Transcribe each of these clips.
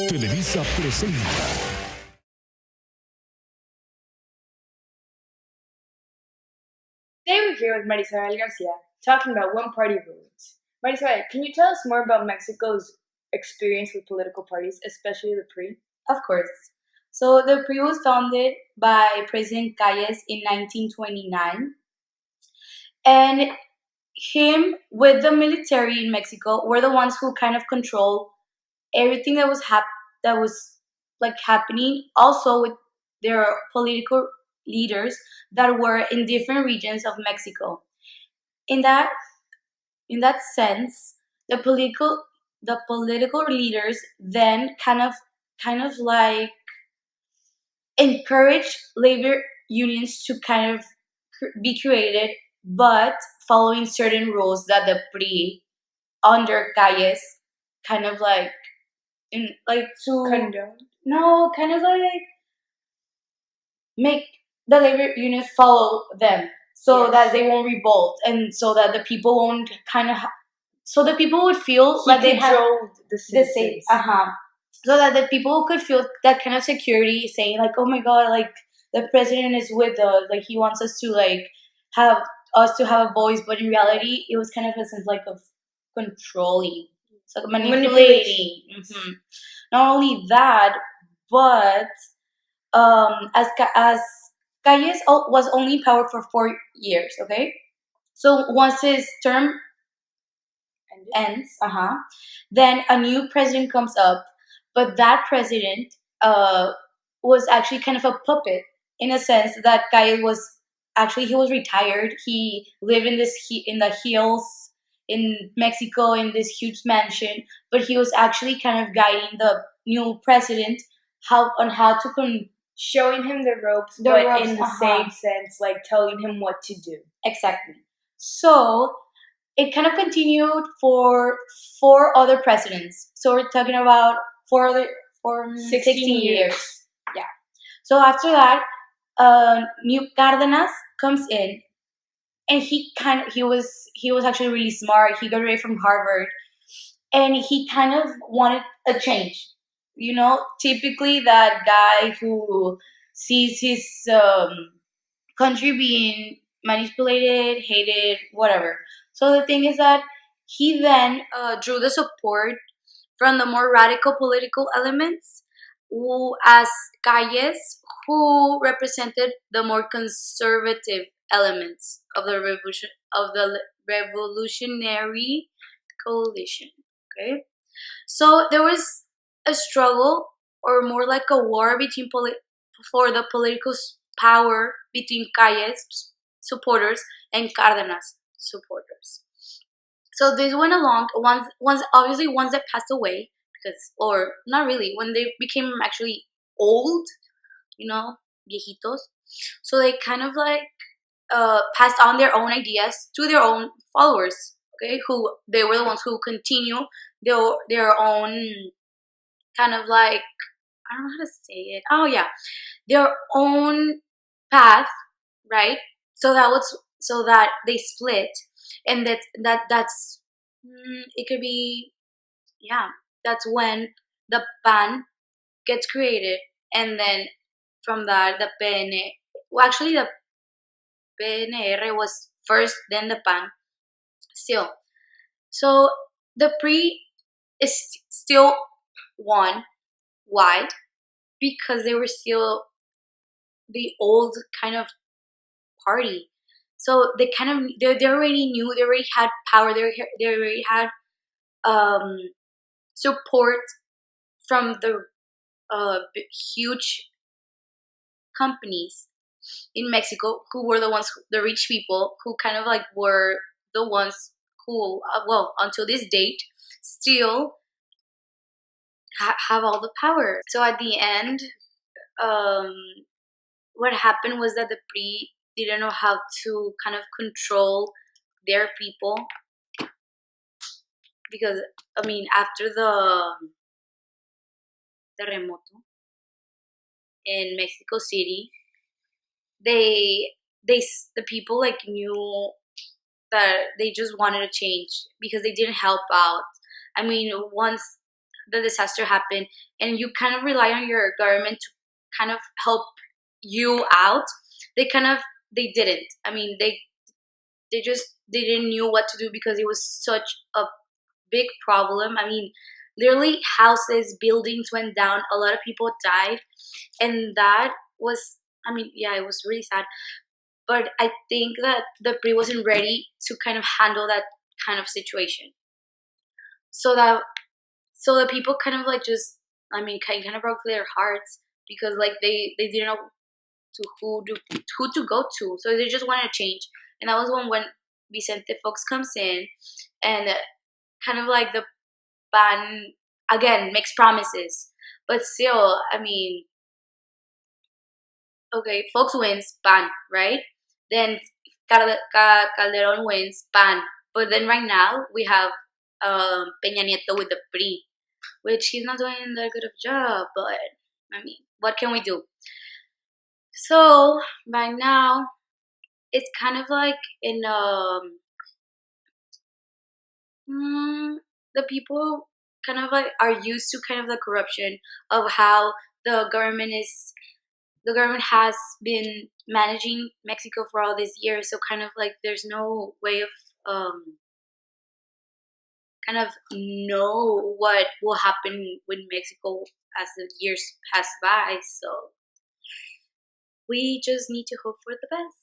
Televisa presenta. Today we're here with Marisabel Garcia talking about one-party rulings. Marisabel, can you tell us more about Mexico's experience with political parties, especially the PRI? Of course. So the PRI was founded by President Calles in 1929, and him with the military in Mexico were the ones who kind of control everything that was like happening. Also with their political leaders that were in different regions of Mexico. In that in that sense, the political leaders then kind of like encourage labor unions to kind of be created, but following certain rules that the PRI under Calles kind of like in like to Condone. no kind of like make the labor unions follow them so Yes. that they won't revolt and so that the people won't kind of so the people would feel like they have cajoled the the same citizens. so that the people could feel that kind of security, saying like, oh my god, like the president is with us, like he wants us to like have a voice. But in reality it was kind of a sense like of controlling, so like manipulating. Not only that, but as Calles was only in power for 4 years, okay, so once his term ends, then a new president comes up, but that president was actually kind of a puppet in a sense that Calles was actually he was retired. He lived in in the hills in Mexico in this huge mansion, but he was actually kind of guiding the new president how to Showing him the ropes, The but ropes, in the same sense, like telling him what to do. exactly. So it kind of continued for 4 other presidents. So we're talking about for 16 years. Yeah. So after that, new Cárdenas comes in, and he was actually really smart. He graduated from Harvard, and he kind of wanted a change. You know, typically that guy who sees his country being manipulated, hated, whatever. So the thing is that he then drew the support from the more radical political elements, as Calles, who represented the more conservative elements of the revolutionary coalition. Okay, so there was a struggle, or more like a war between for the political power between Calles supporters and Cárdenas supporters. So this went along once they passed away, because, or not really, when they became actually old, you know, viejitos. So they kind of like passed on their own ideas to their own followers. Okay, who they were the ones who continue their own kind of like, I don't know how to say it. Oh yeah, their own path, right? So that they split, and that's it could be, yeah, that's when the PAN gets created, and then from that the PN, well, actually the PNR was first, then the PAN still. So the PRI is still won. Why? Because they were still the old kind of party. So they already knew, they already had power, they already had um, support from the huge companies in Mexico, who were the rich people, who kind of like were the ones who, well, until this date, still have all the power. So at the end, um, what happened was that the PRI didn't know how to kind of control their people, because I mean, after the terremoto in Mexico City, they the people like knew that they just wanted to change because they didn't help out. I mean, once the disaster happened, and you kind of rely on your government to kind of help you out. They didn't. I mean, they didn't knew what to do because it was such a big problem. I mean, literally houses, buildings went down, a lot of people died, and that was, I mean, yeah, it was really sad. But I think that the PRI wasn't ready to kind of handle that kind of situation. So the people kind of like just, I mean, kind of broke their hearts because like they didn't know who to go to. So they just wanted to change. And that was when Vicente Fox comes in and kind of like the ban again makes promises, but still, I mean, okay, Fox wins, ban, right? Then Calderon wins, ban. But then right now we have Peña Nieto with the PRI, which he's not doing that good of a job. But I mean, what can we do? So right now it's kind of like in the people kind of like are used to kind of the corruption of how the government has been managing Mexico for all these years. So kind of like there's no way of kind of know what will happen with Mexico as the years pass by. So we just need to hope for the best.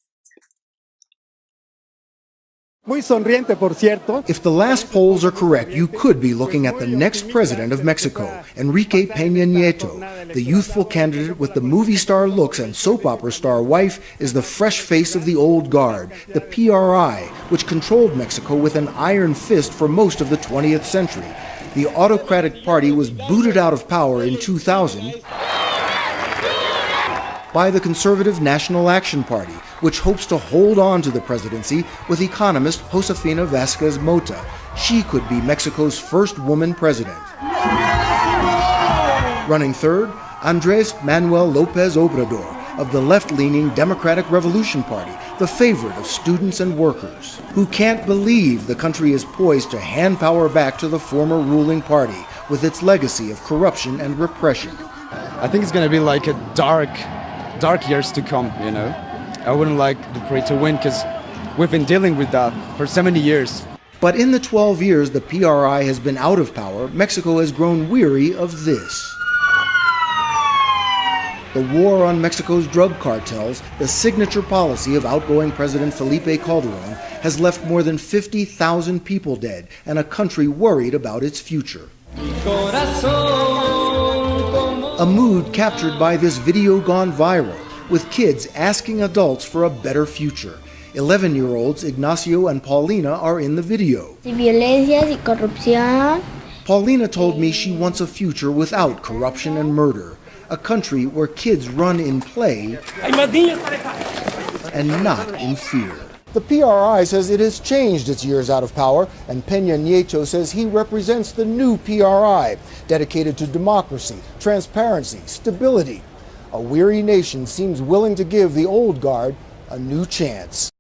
Muy sonriente, por cierto. If the last polls are correct, you could be looking at the next president of Mexico, Enrique Peña Nieto. The youthful candidate with the movie star looks and soap opera star wife is the fresh face of the old guard, the PRI, which controlled Mexico with an iron fist for most of the 20th century. The autocratic party was booted out of power in 2000 by the conservative National Action Party, which hopes to hold on to the presidency with economist Josefina Vázquez Mota. She could be Mexico's first woman president. Running third, Andrés Manuel López Obrador of the left-leaning Democratic Revolution Party, the favorite of students and workers, who can't believe the country is poised to hand power back to the former ruling party with its legacy of corruption and repression. I think it's going to be like a dark years to come, you know. I wouldn't like the PRI to win because we've been dealing with that for 70 years. But in the 12 years the PRI has been out of power, Mexico has grown weary of this. The war on Mexico's drug cartels, the signature policy of outgoing President Felipe Calderon, has left more than 50,000 people dead and a country worried about its future. A mood captured by this video gone viral, with kids asking adults for a better future. 11-year-olds Ignacio and Paulina are in the video. Violencias y corrupción. Paulina told me she wants a future without corruption and murder, a country where kids run in play and not in fear. The PRI says it has changed its years out of power, and Peña Nieto says he represents the new PRI, dedicated to democracy, transparency, stability. A weary nation seems willing to give the old guard a new chance.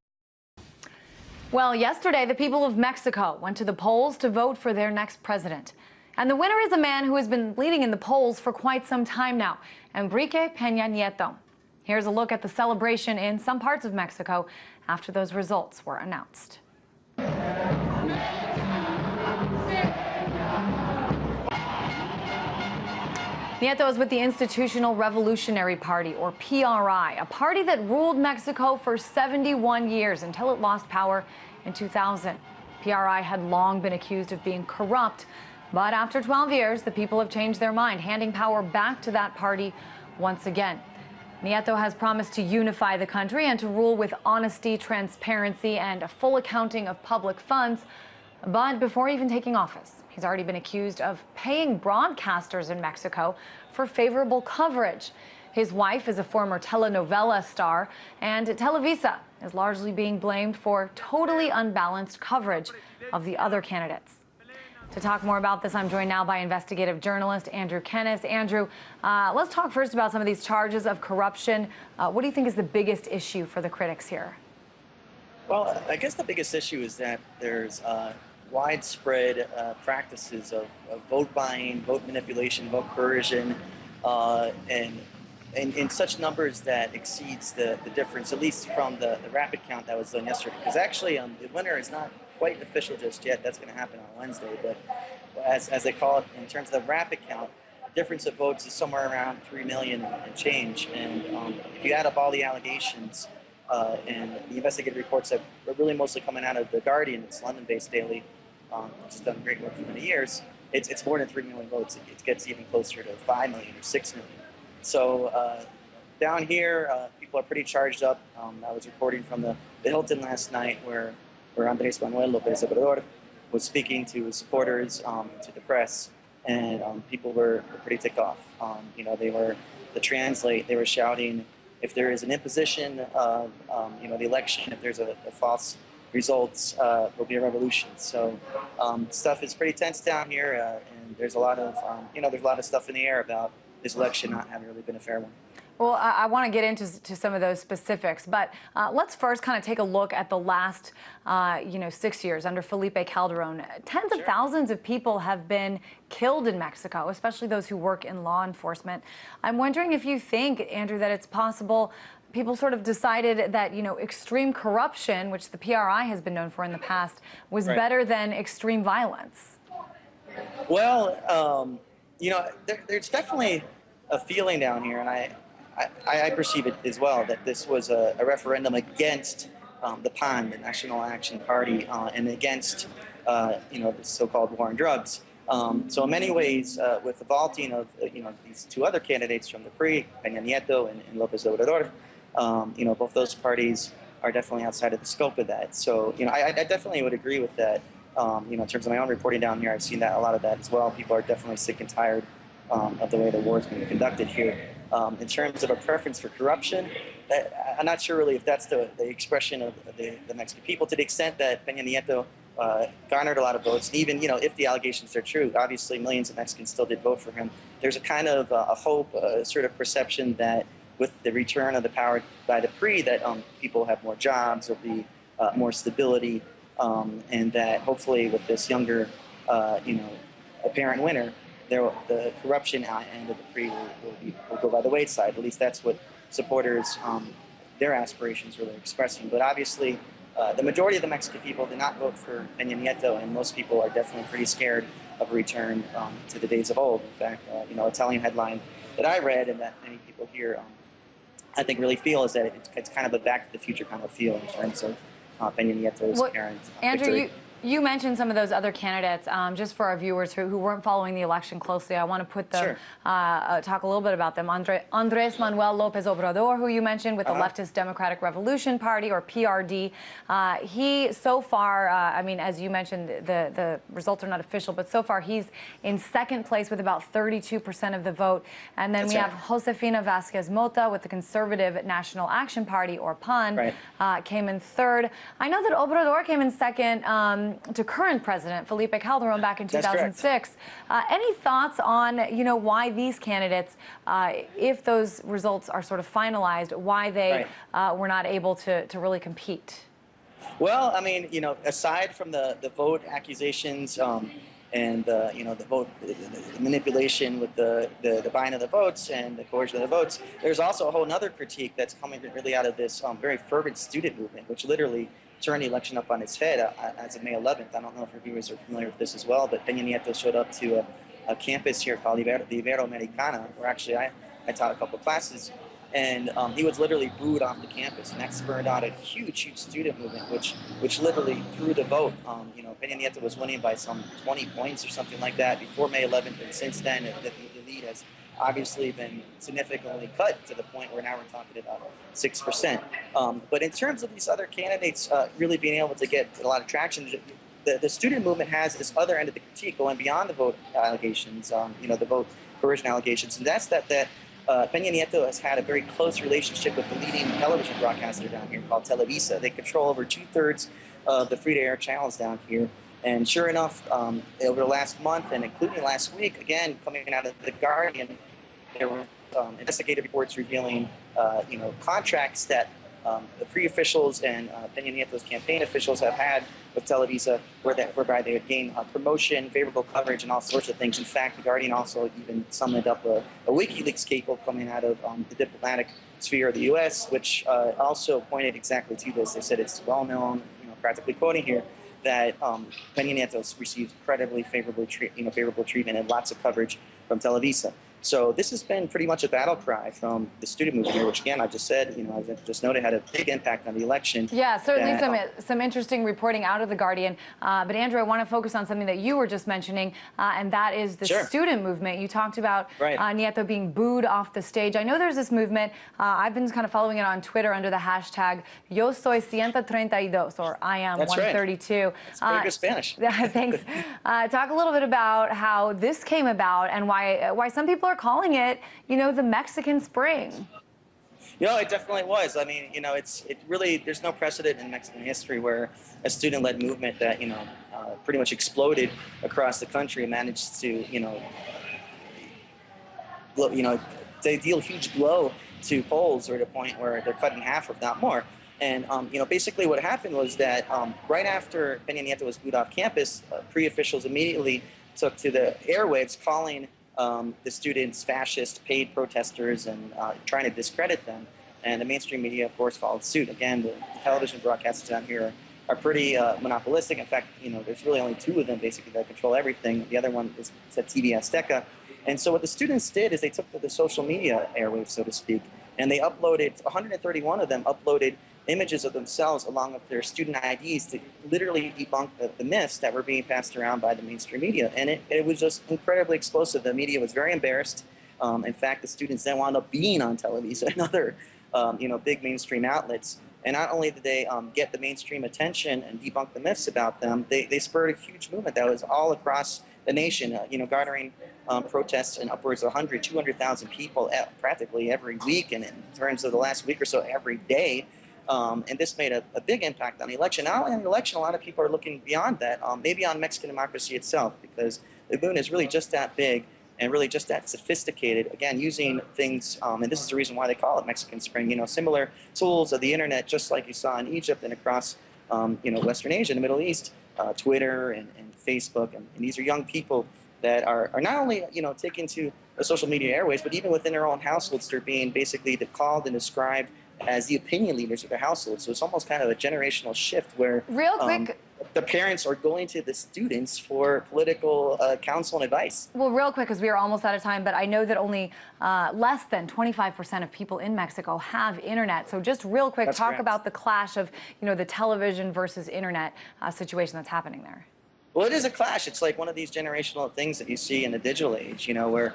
Well, yesterday, the people of Mexico went to the polls to vote for their next president. And the winner is a man who has been leading in the polls for quite some time now, Enrique Peña Nieto. Here's a look at the celebration in some parts of Mexico after those results were announced. Nieto is with the Institutional Revolutionary Party, or PRI, a party that ruled Mexico for 71 years until it lost power in 2000. PRI had long been accused of being corrupt, but after 12 years, the people have changed their mind, handing power back to that party once again. Nieto has promised to unify the country and to rule with honesty, transparency, and a full accounting of public funds. But before even taking office, he's already been accused of paying broadcasters in Mexico for favorable coverage. His wife is a former telenovela star, and Televisa is largely being blamed for totally unbalanced coverage of the other candidates. To talk more about this, I'm joined now by investigative journalist Andrew Kennis. Andrew, let's talk first about some of these charges of corruption. What do you think is the biggest issue for the critics here? Well, I guess the biggest issue is that there's widespread practices of vote buying, vote manipulation, vote coercion, and in such numbers that exceeds the difference, at least from the rapid count that was done yesterday. Because actually, the winner is not quite official just yet. That's going to happen on Wednesday. But as they call it, in terms of the rapid count, the difference of votes is somewhere around 3 million and change. And if you add up all the allegations and the investigative reports that are really mostly coming out of The Guardian, it's London-based daily, which has done great work for many years, it's more than 3 million votes. It gets even closer to 5 million or 6 million. So down here, people are pretty charged up. I was reporting from the Hilton last night where Andrés Manuel López Obrador was speaking to his supporters, to the press, and people were pretty ticked off. They were, to translate, they were shouting, if there is an imposition of the election, if there's a false results, there'll be a revolution. So stuff is pretty tense down here, and there's a lot of there's a lot of stuff in the air about this election not having really been a fair one. Well, I want to get into some of those specifics, but let's first kind of take a look at the last, 6 years under Felipe Calderón. Tens of thousands of people have been killed in Mexico, especially those who work in law enforcement. I'm wondering if you think, Andrew, that it's possible people sort of decided that, extreme corruption, which the PRI has been known for in the past, was better than extreme violence. Well, there's definitely a feeling down here, and I perceive it as well, that this was a referendum against the PAN, the National Action Party, and against the so-called war on drugs. So in many ways, with the vaulting of these two other candidates from the PRI, Peña Nieto and López Obrador, both those parties are definitely outside of the scope of that. So I definitely would agree with that. In terms of my own reporting down here, I've seen that a lot of that as well. People are definitely sick and tired of the way the war is being conducted here. In terms of a preference for corruption, I'm not sure really if that's the expression of the Mexican people, to the extent that Peña Nieto garnered a lot of votes. And even, if the allegations are true, obviously millions of Mexicans still did vote for him. There's a kind of a hope, a sort of perception that with the return of the power by the PRI, that people have more jobs, there'll be more stability, and that hopefully with this younger, apparent winner, the corruption end of the PRI will go by the wayside. At least that's what supporters, their aspirations really expressing. But obviously, the majority of the Mexican people did not vote for Peña Nieto, and most people are definitely pretty scared of a return to the days of old. In fact, a telling headline that I read and that many people here, I think, really feel is that it's kind of a Back to the Future kind of feel in terms of Peña Nieto's apparent Andrew, you mentioned some of those other candidates. Just for our viewers who weren't following the election closely, I want to put them, talk a little bit about them. Andrés Manuel López Obrador, who you mentioned with the Leftist Democratic Revolution Party, or PRD. He, so far, as you mentioned, the results are not official, but so far he's in second place with about 32% of the vote. And then we have Josefina Vázquez Mota with the Conservative National Action Party, or PAN, came in third. I know that Obrador came in second to current President Felipe Calderón back in 2006. Any thoughts on, why these candidates, if those results are sort of finalized, why they were not able to really compete? Well, aside from the vote accusations and the vote the manipulation with the buying of the votes and the coercion of the votes, there's also a whole other critique that's coming really out of this very fervent student movement, which literally turned the election up on its head as of May 11th. I don't know if your viewers are familiar with this as well, but Peña Nieto showed up to a campus here called the Iberoamericana, where actually I taught a couple of classes, and he was literally booed off the campus, and that spurred out a huge student movement, which literally threw the vote. Peña Nieto was winning by some 20 points or something like that before May 11th, and since then the lead has obviously been significantly cut to the point where now we're talking about 6%. But in terms of these other candidates really being able to get a lot of traction, the student movement has this other end of the critique going beyond the vote allegations, the vote coercion allegations, and that's that Peña Nieto has had a very close relationship with the leading television broadcaster down here called Televisa. They control over 2/3 of the free-to-air channels down here. And sure enough, over the last month and including last week, again, coming out of The Guardian, there were investigative reports revealing, contracts that the free officials and Peña Nieto's campaign officials have had with Televisa, whereby they would gain promotion, favorable coverage, and all sorts of things. In fact, The Guardian also even summoned up a WikiLeaks cable coming out of the diplomatic sphere of the U.S., which also pointed exactly to this. They said it's well known, practically quoting here, that Peña Nieto receives incredibly favorable treatment and lots of coverage from Televisa. So this has been pretty much a battle cry from the student movement here, which again, I just said, as I just noted, had a big impact on the election. Yeah, certainly some interesting reporting out of The Guardian. But Andrew, I want to focus on something that you were just mentioning, and that is the student movement. You talked about Nieto being booed off the stage. I know there's this movement. I've been kind of following it on Twitter under the hashtag Yo soy 132, or I am 132. It's pretty good Spanish. Thanks. Talk a little bit about how this came about and why some people are calling it, the Mexican Spring. It definitely was. I mean, it really, there's no precedent in Mexican history where a student-led movement that, pretty much exploded across the country and managed to, they deal a huge blow to polls, or to the point where they're cut in half, if not more. And, basically what happened was that right after Peña Nieto was booed off campus, pre-officials immediately took to the airwaves calling the students fascist, paid protesters, and trying to discredit them. And the mainstream media, of course, followed suit. Again, the television broadcasters down here are pretty monopolistic. In fact, there's really only two of them basically that control everything. The other one is at TV Azteca. And so what the students did is they took to the social media airwaves, so to speak, and they uploaded, 131 of them uploaded images of themselves along with their student IDs to literally debunk the myths that were being passed around by the mainstream media. And it was just incredibly explosive. The media was very embarrassed. In fact, the students then wound up being on television and other big mainstream outlets. And not only did they get the mainstream attention and debunk the myths about them, they spurred a huge movement that was all across the nation, garnering protests in upwards of 100, 200,000 people practically every week, and in terms of the last week or so, every day. And this made a big impact on the election. Not only on the election, a lot of people are looking beyond that, maybe on Mexican democracy itself, because the movement is really just that big and really just that sophisticated, again, using things, and this is the reason why they call it Mexican Spring, similar tools of the internet, just like you saw in Egypt and across, Western Asia and the Middle East, Twitter and Facebook, and these are young people that are not only, taken to the social media airways, but even within their own households, they're being basically called and described as the opinion leaders of their household. So it's almost kind of a generational shift where real quick, the parents are going to the students for political counsel and advice. Well, real quick, because we are almost out of time, but I know that only less than 25% of people in Mexico have internet. So just real quick, That's talk correct. about the clash of, the television versus internet situation that's happening there. Well, it is a clash. It's like one of these generational things that you see in the digital age, where,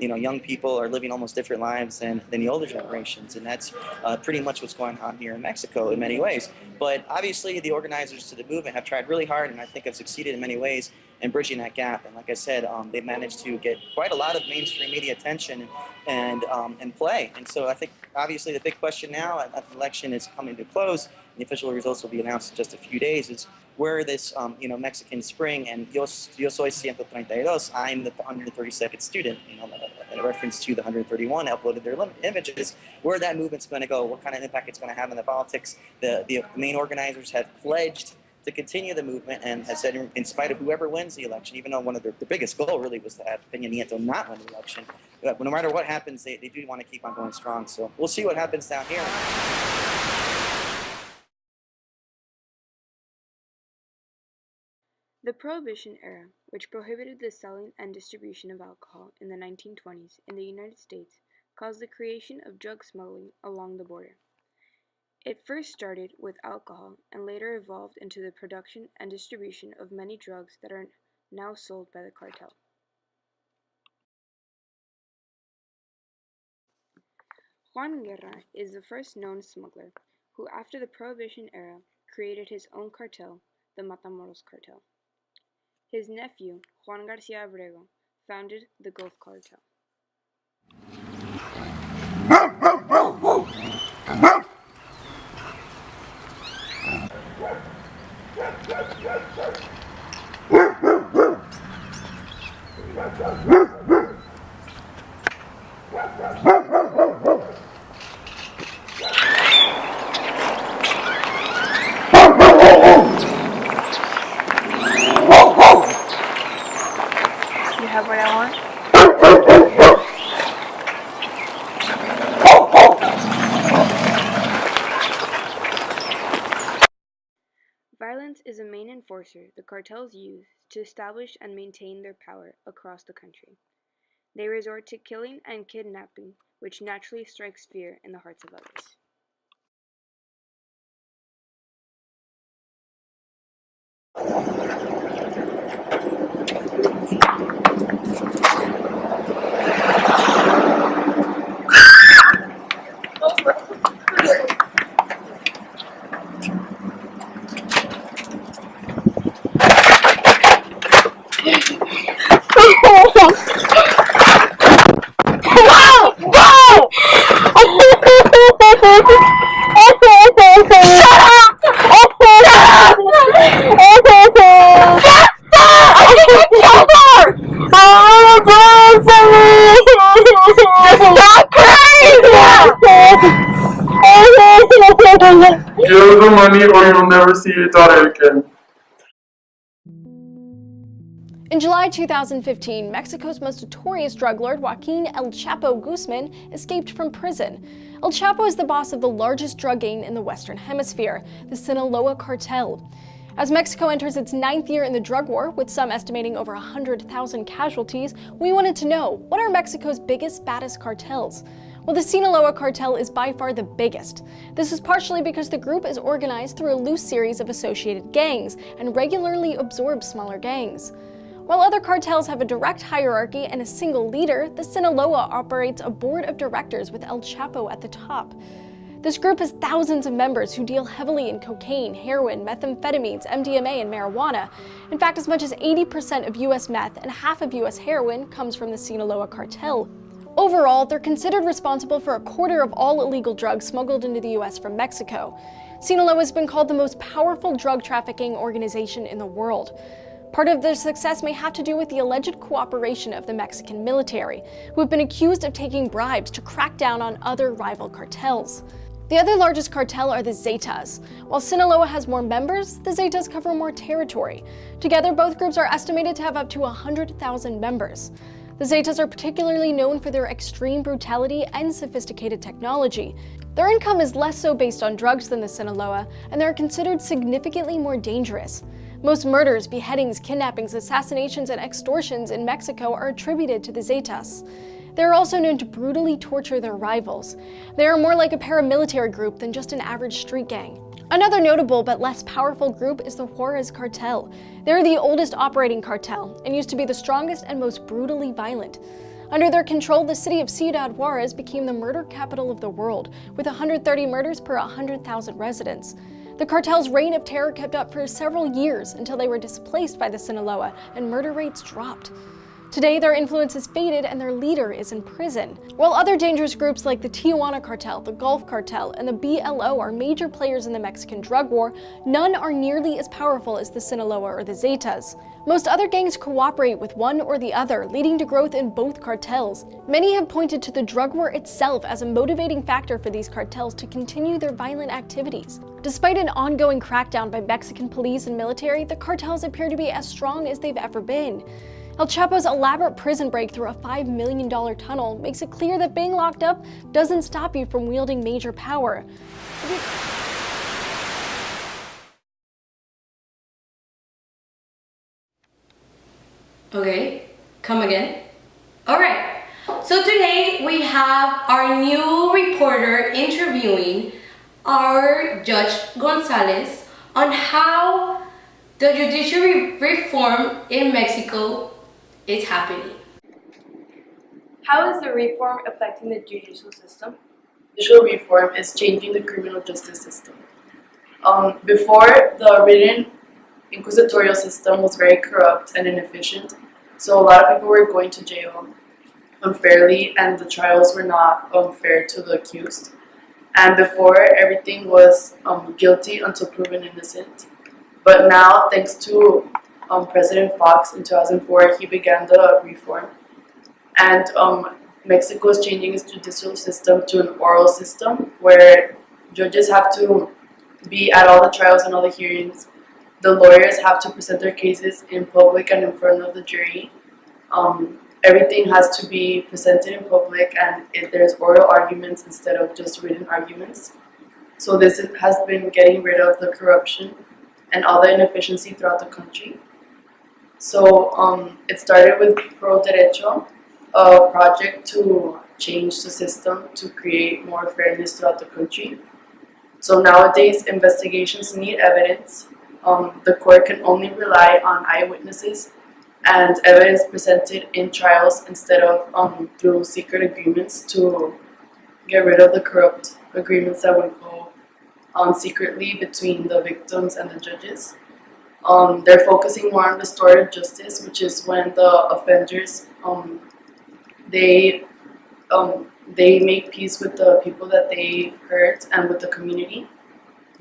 young people are living almost different lives than the older generations. And that's pretty much what's going on here in Mexico in many ways. But obviously, the organizers to the movement have tried really hard, and I think have succeeded in many ways in bridging that gap. And like I said, they've managed to get quite a lot of mainstream media attention and play. And so I think, obviously, the big question now, as the election is coming to close, and the official results will be announced in just a few days, is where this, Mexican Spring and Yo soy 132, I'm the 132nd student, in reference to the 131 uploaded their images, where that movement's going to go, what kind of impact it's going to have on the politics. The main organizers have pledged to continue the movement and has said, in spite of whoever wins the election, even though one of their biggest goal really was to have Peña Nieto not win the election, but no matter what happens, they do want to keep on going strong. So we'll see what happens down here. The Prohibition era, which prohibited the selling and distribution of alcohol in the 1920s in the United States, caused the creation of drug smuggling along the border. It first started with alcohol and later evolved into the production and distribution of many drugs that are now sold by the cartel. Juan Guerra is the first known smuggler who, after the Prohibition era, created his own cartel, the Matamoros Cartel. His nephew, Juan Garcia Abrego, founded the Gulf Cartel. enforcer the cartels use to establish and maintain their power across the country. They resort to killing and kidnapping, which naturally strikes fear in the hearts of others. Give the money or you'll never see your daughter again. In July 2015, Mexico's most notorious drug lord, Joaquin El Chapo Guzman, escaped from prison. El Chapo is the boss of the largest drug gang in the Western Hemisphere, the Sinaloa cartel. As Mexico enters its 9th year in the drug war, with some estimating over 100,000 casualties, we wanted to know, what are Mexico's biggest, baddest cartels? Well, the Sinaloa cartel is by far the biggest. This is partially because the group is organized through a loose series of associated gangs and regularly absorbs smaller gangs. While other cartels have a direct hierarchy and a single leader, the Sinaloa operates a board of directors with El Chapo at the top. This group has thousands of members who deal heavily in cocaine, heroin, methamphetamines, MDMA, and marijuana. In fact, as much as 80% of US meth and half of US heroin comes from the Sinaloa cartel. Overall, they're considered responsible for a quarter of all illegal drugs smuggled into the US from Mexico. Sinaloa has been called the most powerful drug trafficking organization in the world. Part of their success may have to do with the alleged cooperation of the Mexican military, who have been accused of taking bribes to crack down on other rival cartels. The other largest cartel are the Zetas. While Sinaloa has more members, the Zetas cover more territory. Together, both groups are estimated to have up to 100,000 members. The Zetas are particularly known for their extreme brutality and sophisticated technology. Their income is less so based on drugs than the Sinaloa, and they're considered significantly more dangerous. Most murders, beheadings, kidnappings, assassinations, and extortions in Mexico are attributed to the Zetas. They are also known to brutally torture their rivals. They are more like a paramilitary group than just an average street gang. Another notable but less powerful group is the Juarez cartel. They are the oldest operating cartel and used to be the strongest and most brutally violent. Under their control, the city of Ciudad Juarez became the murder capital of the world, with 130 murders per 100,000 residents. The cartel's reign of terror kept up for several years until they were displaced by the Sinaloa and murder rates dropped. Today, their influence has faded and their leader is in prison. While other dangerous groups like the Tijuana cartel, the Gulf cartel, and the BLO are major players in the Mexican drug war, none are nearly as powerful as the Sinaloa or the Zetas. Most other gangs cooperate with one or the other, leading to growth in both cartels. Many have pointed to the drug war itself as a motivating factor for these cartels to continue their violent activities. Despite an ongoing crackdown by Mexican police and military, the cartels appear to be as strong as they've ever been. El Chapo's elaborate prison break through a $5 million tunnel makes it clear that being locked up doesn't stop you from wielding major power. Okay, come again. Alright, so today we have our new reporter interviewing our Judge Gonzalez on how the judicial reform in Mexico is happening. How is the reform affecting the judicial system? Judicial reform is changing the criminal justice system. Before, the written inquisitorial system was very corrupt and inefficient, so a lot of people were going to jail unfairly and the trials were not fair to the accused. And before, everything was guilty until proven innocent. But now, thanks to President Fox in 2004, he began the reform. And Mexico is changing its judicial system to an oral system where judges have to be at all the trials and all the hearings. The lawyers have to present their cases in public and in front of the jury. Everything has to be presented in public, and there's oral arguments instead of just written arguments. So this has been getting rid of the corruption and all the inefficiency throughout the country. So it started with Pro Derecho, a project to change the system to create more fairness throughout the country. So nowadays, investigations need evidence. The court can only rely on eyewitnesses and evidence presented in trials instead of through secret agreements to get rid of the corrupt agreements that would go on secretly between the victims and the judges. They're focusing more on restorative justice, which is when the offenders they make peace with the people that they hurt and with the community.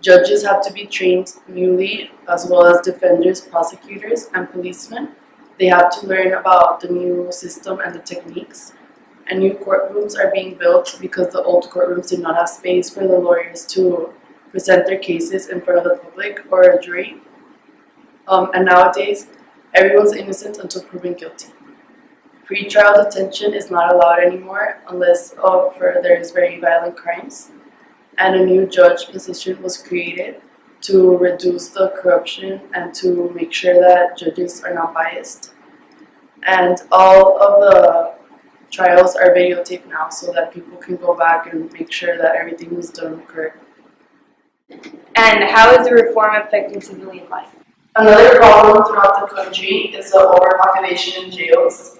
Judges have to be trained newly, as well as defenders, prosecutors, and policemen. They have to learn about the new system and the techniques. And new courtrooms are being built because the old courtrooms did not have space for the lawyers to present their cases in front of the public or a jury. And nowadays, everyone's innocent until proven guilty. Pre-trial detention is not allowed anymore unless there is very violent crimes. And a new judge position was created to reduce the corruption and to make sure that judges are not biased. And all of the trials are videotaped now so that people can go back and make sure that everything was done correctly. And how is the reform affecting civilian life? Another problem throughout the country is the overpopulation in jails.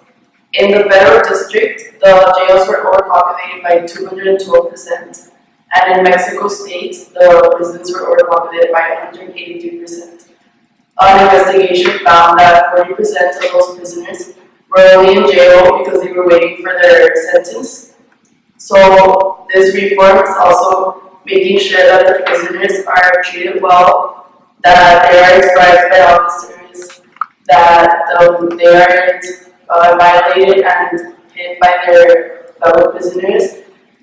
In the federal district, the jails were overpopulated by 212%, and in Mexico State, the prisons were overpopulated by 183%. An investigation found that 40% of those prisoners were only in jail because they were waiting for their sentence. So this reform is also making sure that the prisoners are treated well, that they are described by officers, that they aren't violated and hit by their fellow prisoners,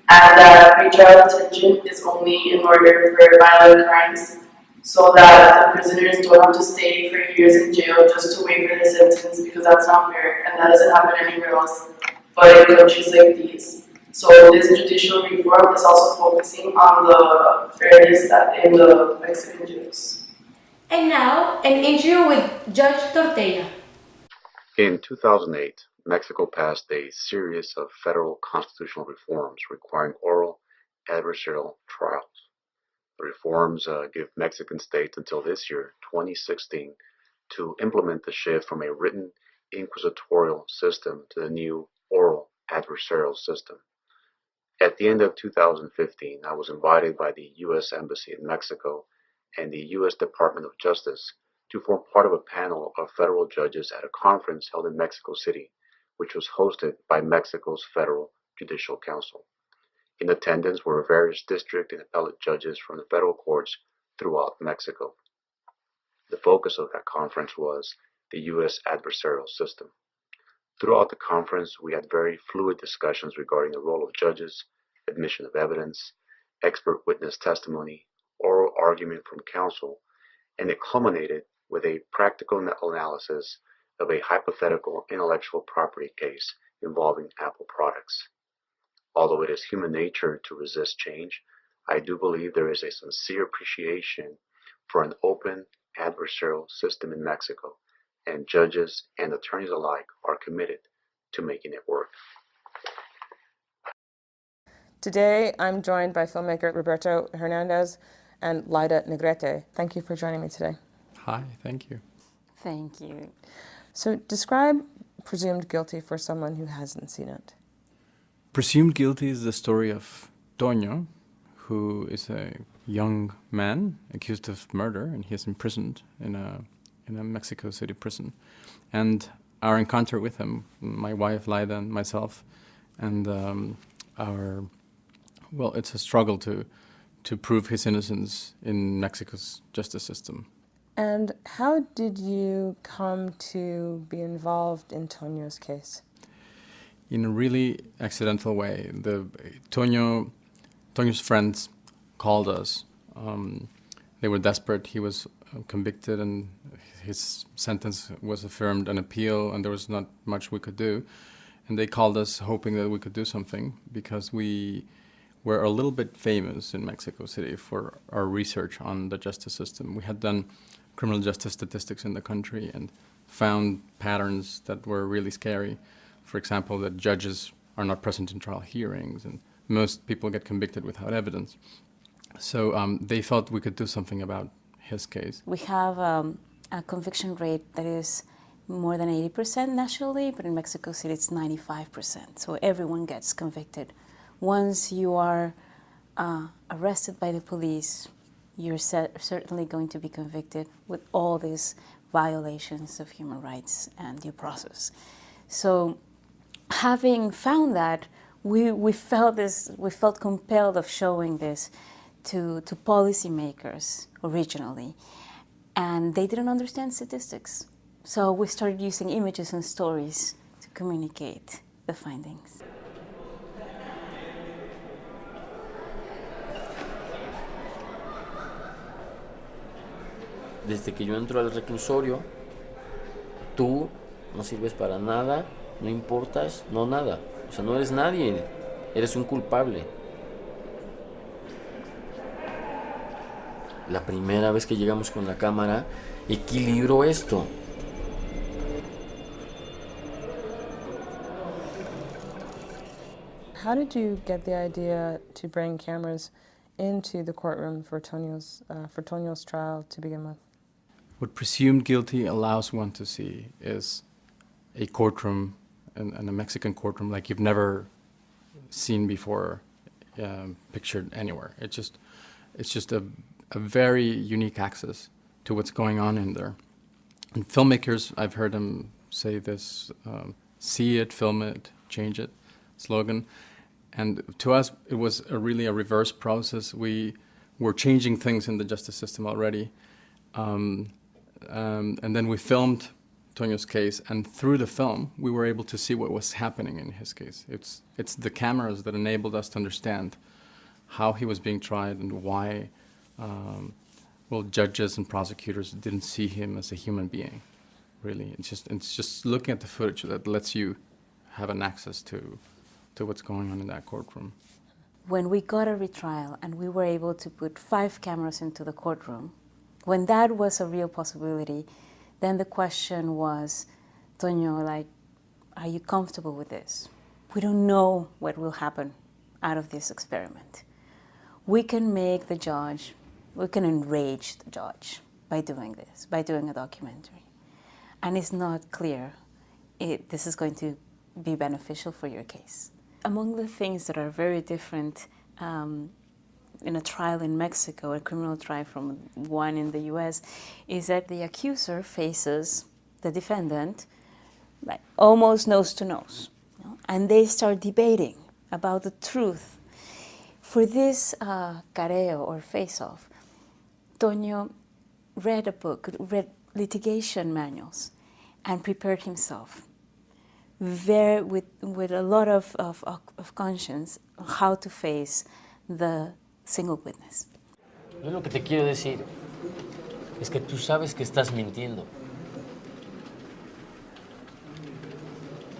and that pretrial detention is only in order for violent crimes, so that the prisoners don't have to stay for years in jail just to wait for their sentence, because that's not fair, and that doesn't happen anywhere else but in countries like these. So this judicial reform is also focusing on the fairness in the Mexican jails. And now, an interview with Judge Tortella. In 2008, Mexico passed a series of federal constitutional reforms requiring oral adversarial trials. The reforms give Mexican states until this year, 2016, to implement the shift from a written inquisitorial system to the new oral adversarial system. At the end of 2015, I was invited by the U.S. Embassy in Mexico and the U.S. Department of Justice to form part of a panel of federal judges at a conference held in Mexico City, which was hosted by Mexico's Federal Judicial Council. In attendance were various district and appellate judges from the federal courts throughout Mexico. The focus of that conference was the U.S. adversarial system. Throughout the conference, we had very fluid discussions regarding the role of judges, admission of evidence, expert witness testimony, oral argument from counsel, and it culminated with a practical analysis of a hypothetical intellectual property case involving Apple products. Although it is human nature to resist change, I do believe there is a sincere appreciation for an open adversarial system in Mexico, and judges and attorneys alike are committed to making it work. Today, I'm joined by filmmaker Roberto Hernandez and Laida Negrete. Thank you for joining me today. Hi, thank you. Thank you. So describe Presumed Guilty for someone who hasn't seen it. Presumed Guilty is the story of Toño, who is a young man accused of murder, and he is imprisoned in a Mexico City prison. And our encounter with him, my wife Laida and myself, and it's a struggle to prove his innocence in Mexico's justice system. And how did you come to be involved in Toño's case? In a really accidental way. Toño's friends called us. They were desperate. He was convicted and his sentence was affirmed on appeal, and there was not much we could do. And they called us hoping that we could do something, because we were a little bit famous in Mexico City for our research on the justice system. We had done criminal justice statistics in the country and found patterns that were really scary. For example, that judges are not present in trial hearings, and most people get convicted without evidence. So they thought we could do something about his case. We have a conviction rate that is more than 80% nationally, but in Mexico City it's 95%. So everyone gets convicted. Once you are arrested by the police, you're certainly going to be convicted with all these violations of human rights and due process. So having found that, we felt compelled of showing this to policymakers originally, and they didn't understand statistics. So we started using images and stories to communicate the findings. Desde que yo entro al reclusorio, tú no sirves para nada, no importas, no nada. O sea, no eres nadie, eres un culpable. La primera vez que llegamos con la cámara, equilibró esto. How did you get the idea to bring cameras into the courtroom for Toño's trial to begin with? What presumed guilty allows one to see is a courtroom, and a Mexican courtroom like you've never seen before, pictured anywhere. It's just a very unique access to what's going on in there. And filmmakers, I've heard them say this, see it, film it, change it slogan. And to us, it was really a reverse process. We were changing things in the justice system already. And then we filmed Toño's case, and through the film, we were able to see what was happening in his case. It's the cameras that enabled us to understand how he was being tried and why judges and prosecutors didn't see him as a human being, really. It's just looking at the footage that lets you have an access to what's going on in that courtroom. When we got a retrial and we were able to put 5 cameras into the courtroom, when that was a real possibility, then the question was, Toño, like, are you comfortable with this? We don't know what will happen out of this experiment. We can make the judge, we can enrage the judge by doing this, by doing a documentary. And it's not clear this is going to be beneficial for your case. Among the things that are very different in a trial in Mexico, a criminal trial from one in the US, is that the accuser faces the defendant like almost nose to nose, and they start debating about the truth. For this careo or face-off, Toño read a book, read litigation manuals, and prepared himself with a lot of conscience how to face the single witness. Yo lo que te quiero decir es que tú sabes que estás mintiendo.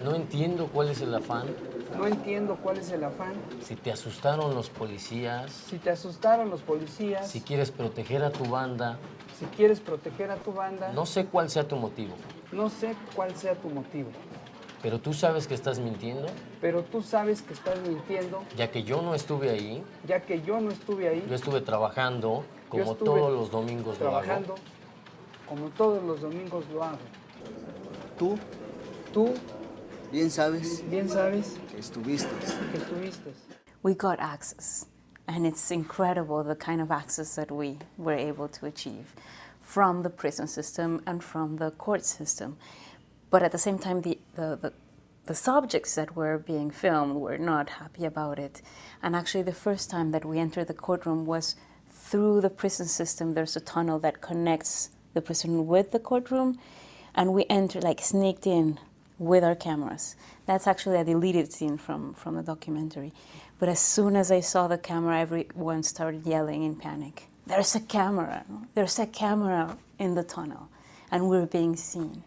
No entiendo cuál es el afán. No entiendo cuál es el afán. Si te asustaron los policías. Si te asustaron los policías. Si quieres proteger a tu banda. Si quieres proteger a tu banda. No sé cuál sea tu motivo. No sé cuál sea tu motivo. Pero tú sabes que estás mintiendo. Pero tú sabes que estás mintiendo. Ya que yo no estuve ahí. Ya que yo no estuve ahí. Yo estuve trabajando como todos los domingos lo hago. Como todos los domingos lo hago. Tú bien sabes que estuviste. We got access, and it's incredible the kind of access that we were able to achieve from the prison system and from the court system. But at the same time, the subjects that were being filmed were not happy about it. And actually, the first time that we entered the courtroom was through the prison system. There's a tunnel that connects the prison with the courtroom, and we entered, like, sneaked in with our cameras. That's actually a deleted scene from the documentary. But as soon as I saw the camera, everyone started yelling in panic. There's a camera! There's a camera in the tunnel, and we're being seen.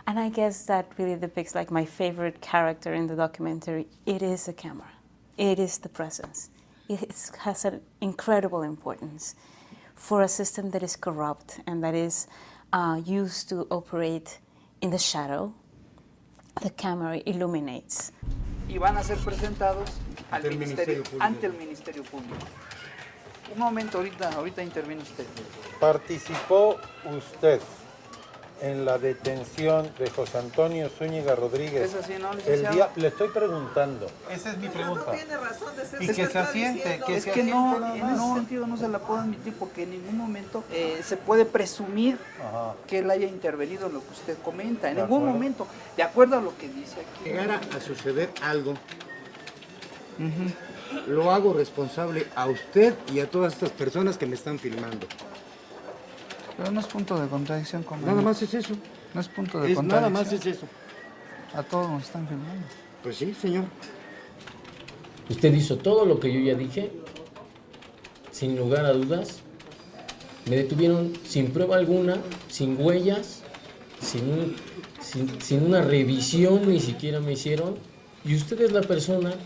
And I guess that really depicts, like, my favorite character in the documentary. It is a camera. It is the presence. It has an incredible importance for a system that is corrupt and that is used to operate in the shadow. The camera illuminates. Y van a ser presentados ante el Ministerio Público. Un momento, ahorita interviene usted. ¿Participó usted en la detención de José Antonio Zúñiga Rodríguez? ¿Es así, no, licenciado? Le estoy preguntando. Esa es mi pregunta. No tiene razón de ser. Y que se asiente. Es que no, en ese sentido no se la puedo admitir porque en ningún momento se puede presumir que él haya intervenido en lo que usted comenta. En ningún momento, de acuerdo a lo que dice aquí. Llegara a suceder algo, lo hago responsable a usted y a todas estas personas que me están filmando. Pero no es punto de contradicción, comandante. Nada más es eso. No es punto de contradicción. Nada más es eso. A todos nos están filmando. Pues sí, señor. Usted hizo todo lo que yo ya dije, sin lugar a dudas. Me detuvieron sin prueba alguna, sin huellas, sin una revisión ni siquiera me hicieron. Y usted es la persona.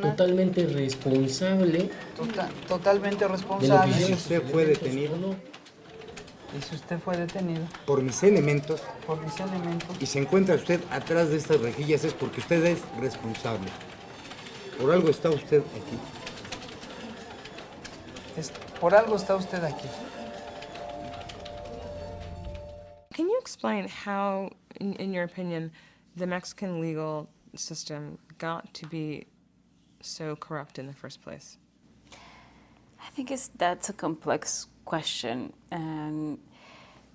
Totalmente responsable. Totalmente responsable. Y si usted fue detenido. Y si usted fue detenido. Por mis elementos. Por mis elementos. Y se encuentra usted atrás de estas rejillas es porque usted es responsable. Por algo está usted aquí. Por algo está usted aquí. Can you explain how, in your opinion, the Mexican legal system got to be so corrupt in the first place? I think that's a complex question,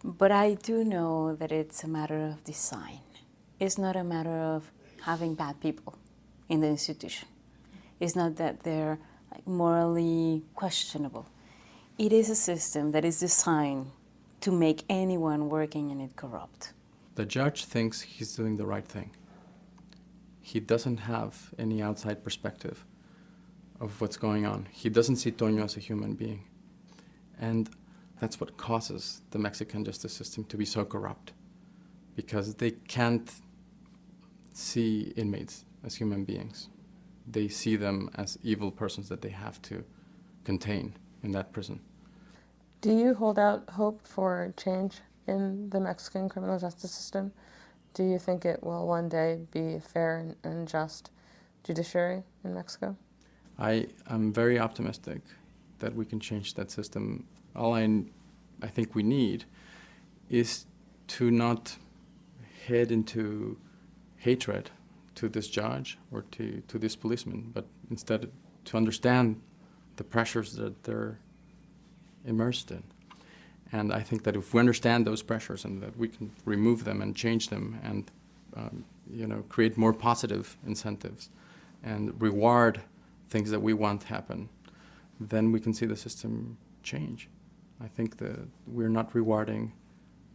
but I do know that it's a matter of design. It's not a matter of having bad people in the institution. It's not that they're morally questionable. It is a system that is designed to make anyone working in it corrupt. The judge thinks he's doing the right thing. He doesn't have any outside perspective of what's going on. He doesn't see Toño as a human being. And that's what causes the Mexican justice system to be so corrupt, because they can't see inmates as human beings. They see them as evil persons that they have to contain in that prison. Do you hold out hope for change in the Mexican criminal justice system? Do you think it will one day be a fair and just judiciary in Mexico? I am very optimistic that we can change that system. All I think we need is to not head into hatred to this judge or to this policeman, but instead to understand the pressures that they're immersed in. And I think that if we understand those pressures and that we can remove them and change them and create more positive incentives and reward things that we want happen, then we can see the system change. I think that we're not rewarding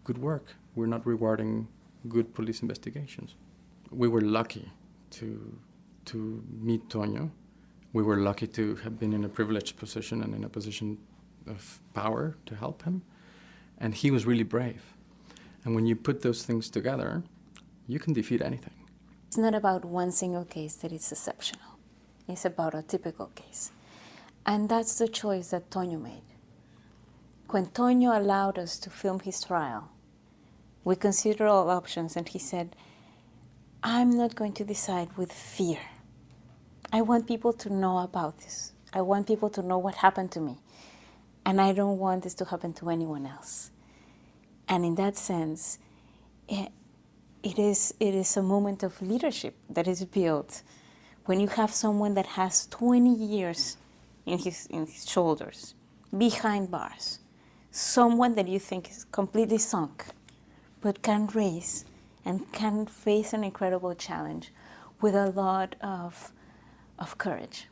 good work. We're not rewarding good police investigations. We were lucky to meet Toño. We were lucky to have been in a privileged position and in a position of power to help him. And he was really brave. And when you put those things together, you can defeat anything. It's not about one single case that is exceptional. It's about a typical case. And that's the choice that Toño made. When Toño allowed us to film his trial, we considered all options, and he said, I'm not going to decide with fear. I want people to know about this. I want people to know what happened to me. And I don't want this to happen to anyone else. And in that sense, it is a moment of leadership that is built when you have someone that has 20 years in his shoulders, behind bars, someone that you think is completely sunk, but can raise and can face an incredible challenge with a lot of courage.